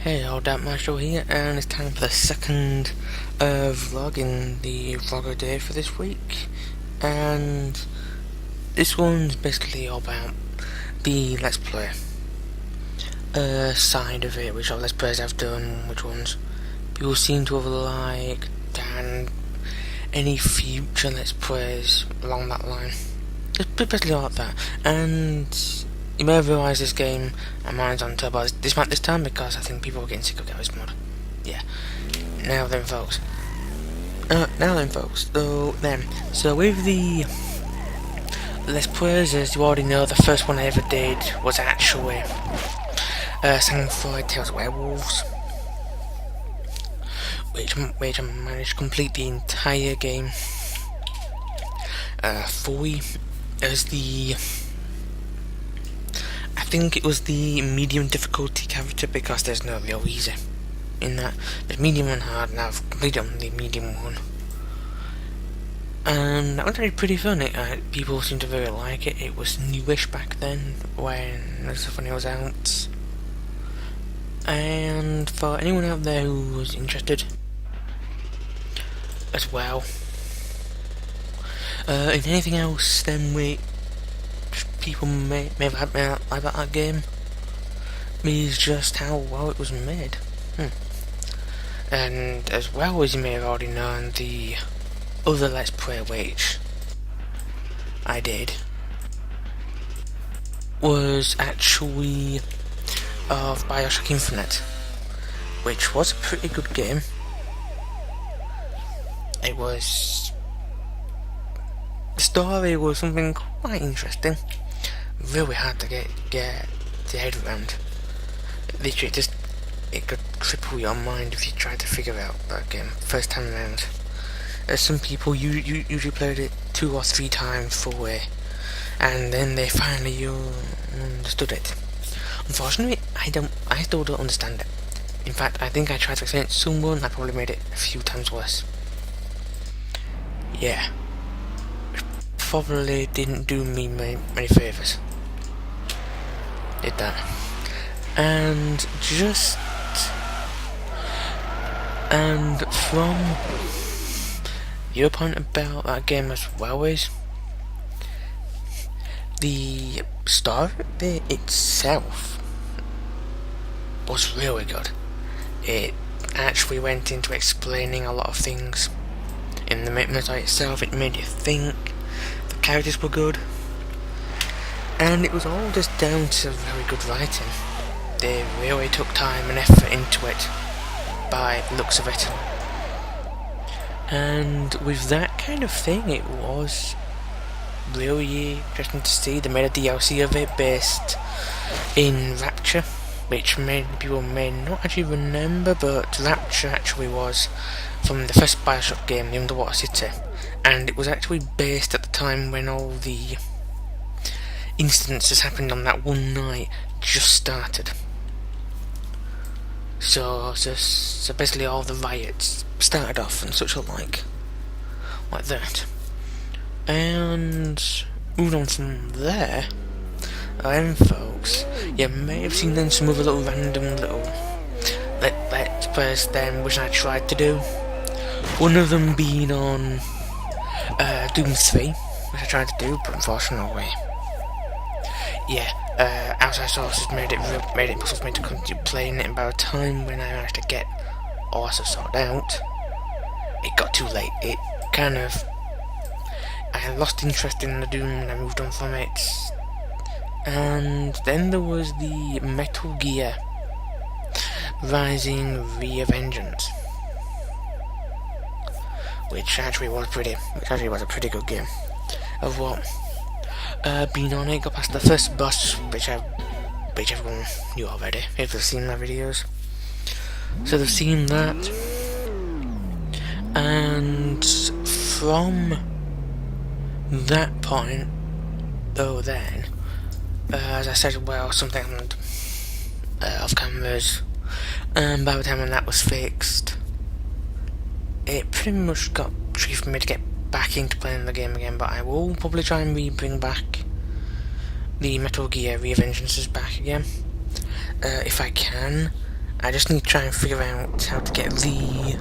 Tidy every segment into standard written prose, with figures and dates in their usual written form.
Hey, all DarkMistro here, and it's time for the second vlog in the vlogger day for this week. And this one's basically all about the Let's Play side of it, which all Let's Players have done, which ones people seem to have liked, and any future Let's Plays along that line. It's basically all like that. And you may have realised this game and mine's on turbo this time because I think people are getting sick of Garry's mod. Yeah. Now then, folks. So with the Let's Plays, as you already know, the first one I ever did was actually Sanguine Tales of Werewolves, which I managed to complete the entire game fully as the. I think it was the medium difficulty character because there's no real easy in that. There's medium and hard, and I've completed on the medium one. And that was actually pretty fun. People seemed to really like it. It was newish back then when it was out. And for anyone out there who was interested as well in anything else, then people may have had me like that game is just how well it was made. And as well as you may have already known, the other Let's Play which I did was actually of Bioshock Infinite, which was a pretty good game. The story was something quite interesting. Really hard to get the head around. Literally, it could cripple your mind if you tried to figure out that game first time around. Some people usually played it 2 or 3 times fully, and then they finally understood it. Unfortunately, I still don't understand it. In fact, I think I tried to explain it to someone. I probably made it a few times worse. Yeah. Probably didn't do me many favours. Did that. And from your point about that game as well is the story bit itself was really good. It actually went into explaining a lot of things in the story itself. It made you think. Characters were good, and it was all just down to very good writing. They really took time and effort into it by the looks of it, and with that kind of thing it was really interesting to see. They made a DLC of it based in Rapture, which many people may not actually remember, but Rapture actually was from the first Bioshock game, the Underwater City, and it was actually based at the time when all the incidences happened on that one night just started. So basically all the riots started off and such like that. And moving on from there, folks, you may have seen then some other little random little Let's Plays then which I tried to do. One of them being on Doom 3, which I tried to do, but unfortunately, outside sources made it impossible for me to continue playing it, and by the time when I managed to get all that stuff sorted out, it got too late. I lost interest in the Doom and I moved on from it. And then there was the Metal Gear Rising Revengeance, which actually was a pretty good game. Of what been on it, got past the first boss, which everyone knew already if they've seen my videos. So they've seen that, and from that point, as I said, something happened off cameras, and by the time when that was fixed, it pretty much got tricky for me to get back into playing the game again. But I will probably try and bring back the Metal Gear Revengeances back again if I can. I just need to try and figure out how to get the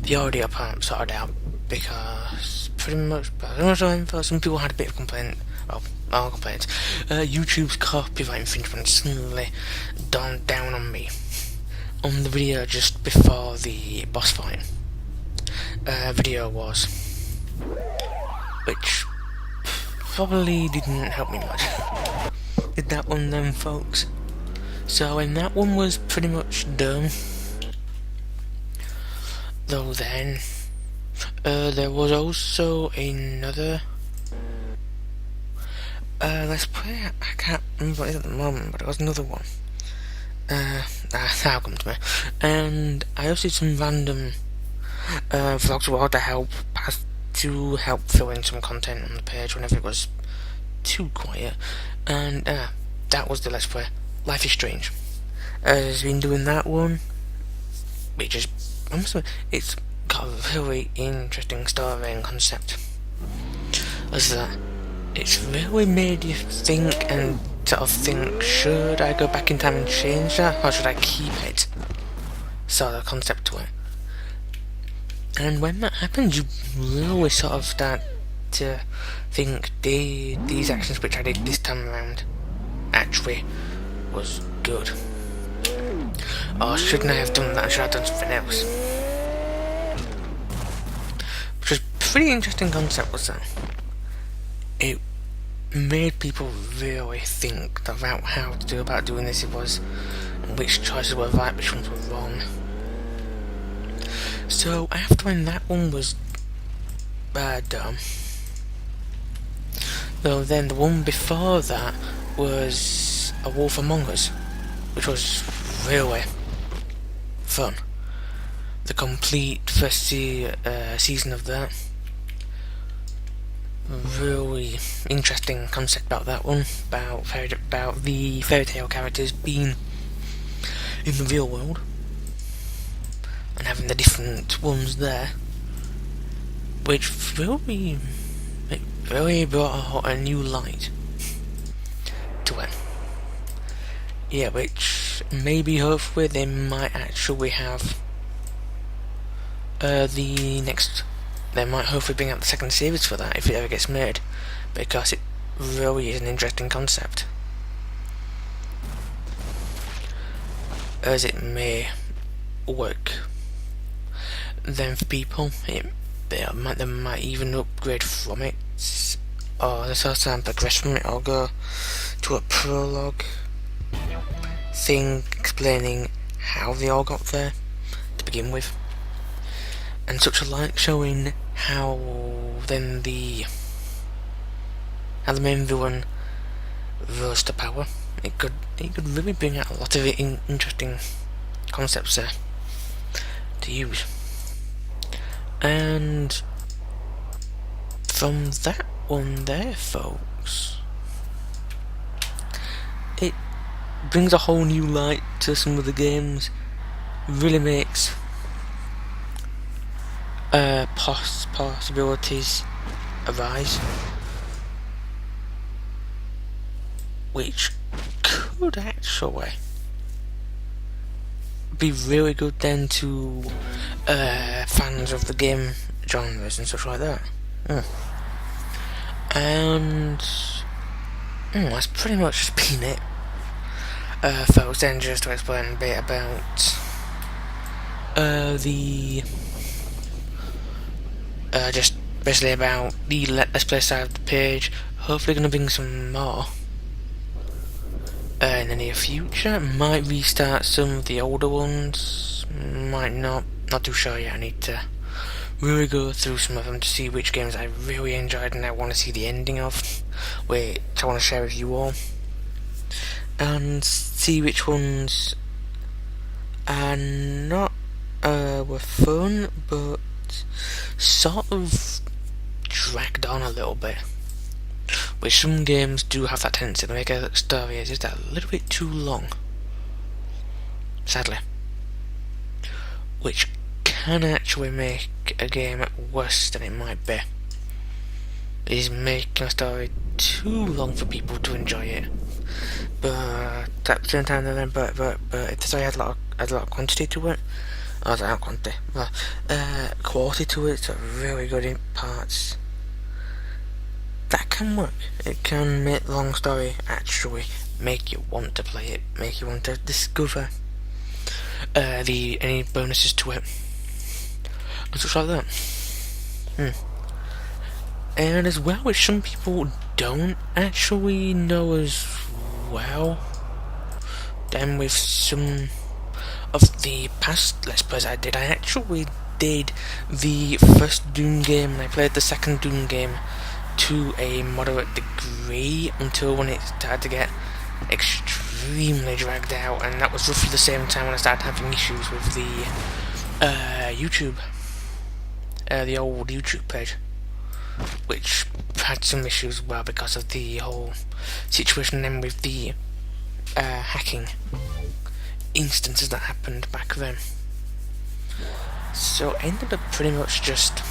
the audio part sorted out, because pretty much some people had a bit of complaint. Well, all complaints. YouTube's copyright infringement suddenly dawned down on me on the video just before the boss fight. Video was, which probably didn't help me much. Did that one then, folks? So when that one was pretty much done, though then, there was also another let's play. I can't remember what it is at the moment, but it was another one. That'll come to me. And I also did some random vlogs to help fill in some content on the page whenever it was too quiet. And that was the Let's Play. Life is Strange. Has been doing that one, which is it's got a really interesting story and concept. As that, it's really made you think and sort of think, should I go back in time and change that, or should I keep it? Sort of concept to it. And when that happens, you really sort of start to think, these actions which I did this time around actually was good. Or shouldn't I have done that? Should I have done something else? Which was a pretty interesting concept, was that? It made people really think about how to do about doing this it was, and which choices were right, which ones were wrong. So after when that one was done, though, then the one before that was A Wolf Among Us, which was really fun. The complete first season of that. Really interesting concept about that one, about the fairy tale characters being in the real world and having the different ones there, which really brought a new light to it. Yeah, which maybe hopefully they might actually have they might hopefully bring out the second series for that if it ever gets made, because it really is an interesting concept. As it may work then for people, they might even upgrade from it, or the first time progress from it, or go to a prologue thing explaining how they all got there to begin with, and such like showing how then the main villain rose to power. It could really bring out a lot of interesting concepts there to use. And from that one there, folks, it brings a whole new light to some of the games. Really makes possibilities arise, which could actually be really good then to fans of the game genres and stuff like that. And that's pretty much just been it. Folks, then just to explain a bit about just basically about the Let's Play side of the page. Hopefully going to bring some more in the near future. Might restart some of the older ones, might not too sure yet. I need to really go through some of them to see which games I really enjoyed and I want to see the ending of, which I want to share with you all, and see which ones are not were fun but sort of dragged on a little bit, which some games do have that tendency to make a story just a little bit too long, sadly, which can actually make a game worse than it might be. It is making a story too long for people to enjoy it, but at the same time, then, but it decided had a lot of quantity to it. Oh, not quantity, well, quality to it. So really good in parts. That can work. It can make the long story actually make you want to play it, make you want to discover any bonuses to it, and such like that. And as well, which some people don't actually know as well. Then with some of the past Let's Plays I actually did the first Doom game, and I played the second Doom game to a moderate degree until when it started to get extremely dragged out, and that was roughly the same time when I started having issues with the YouTube, the old YouTube page, which had some issues as well because of the whole situation then with the hacking instances that happened back then. So I ended up pretty much just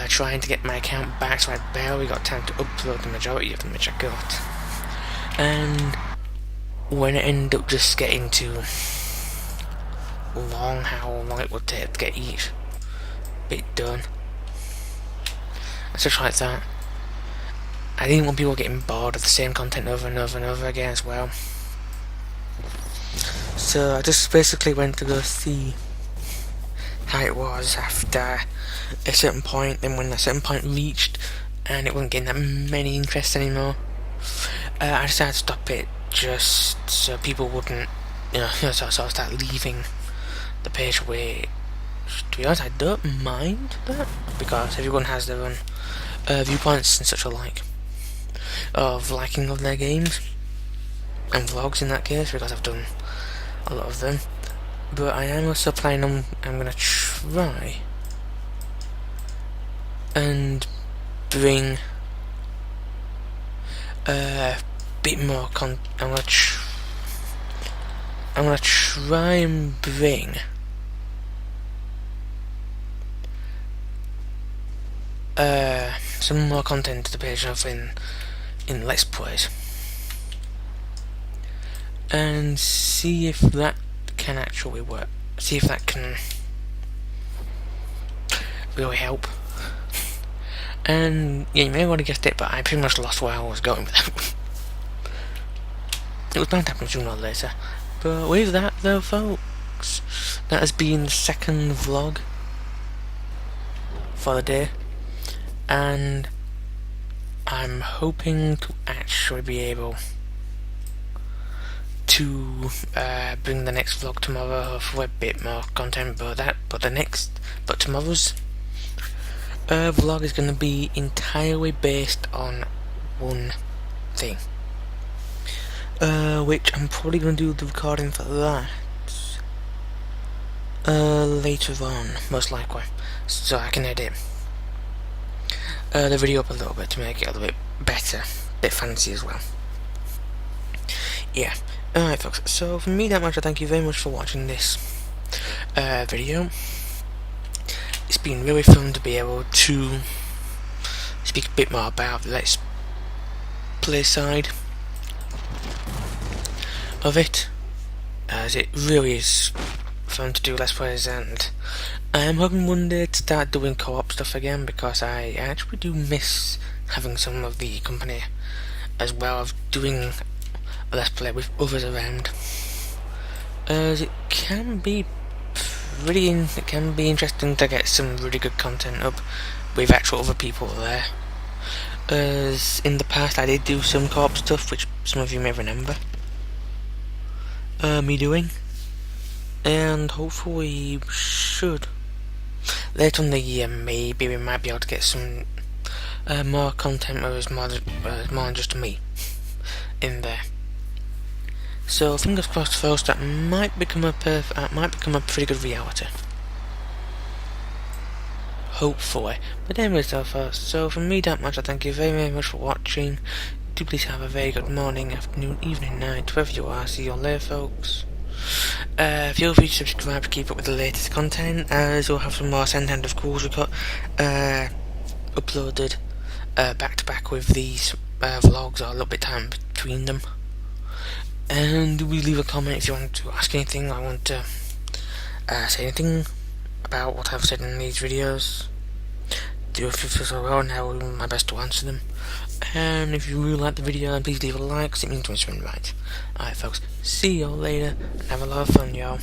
trying to get my account back, so I barely got time to upload the majority of them, which I got. And when it ended up just getting too long, how long it would take to get each bit done, and such like that, I didn't want people getting bored of the same content over and over and over again as well. So I just basically went to go see how it was after a certain point. Then when a certain point reached and it wasn't getting that many interests anymore, I decided to stop it just so people wouldn't, so I start leaving the page away. To be honest, I don't mind that, because everyone has their own viewpoints and such alike of liking of their games, and vlogs in that case, because I've done a lot of them. But I am also planning on, I'm going to try and bring a bit more I'm going to try and bring some more content to the page of in Let's Plays, and see if that can actually work. See if that can really help. And yeah, you may want to guessed it, but I pretty much lost where I was going with that. It was bound to happen sooner or later. But with that though, folks, that has been the second vlog for the day, and I'm hoping to actually be able to bring the next vlog tomorrow for a bit more content, but tomorrow's vlog is going to be entirely based on one thing, which I'm probably going to do the recording for that later on, most likely, so I can edit the video up a little bit to make it a little bit better, a bit fancy as well. Yeah. Alright folks, so from me that much, I thank you very much for watching this video. It's been really fun to be able to speak a bit more about the Let's Play side of it, as it really is fun to do Let's Plays, and I am hoping one day to start doing co-op stuff again, because I actually do miss having some of the company as well of doing Let's Play with others around, as it can be interesting to get some really good content up with actual other people there. As in the past I did do some co-op stuff, which some of you may remember me doing, and hopefully should later in the year maybe we might be able to get some more content where it's more than just me in there. So fingers crossed, folks, that might become a pretty good reality, hopefully. But anyways though, folks, so from me that much, I thank you very, very much for watching. Do please have a very good morning, afternoon, evening, night, wherever you are. See you all later, folks. Feel free to subscribe to keep up with the latest content, as we'll have some more Send of Calls uploaded back to back with these vlogs, or a little bit of time between them. And we leave a comment if you want to ask anything. I want to say anything about what I've said in these videos. Do if you feel so well, and I will do my best to answer them. And if you really like the video, please leave a like, because it means to me right. Alright folks, see y'all later, and have a lot of fun, y'all.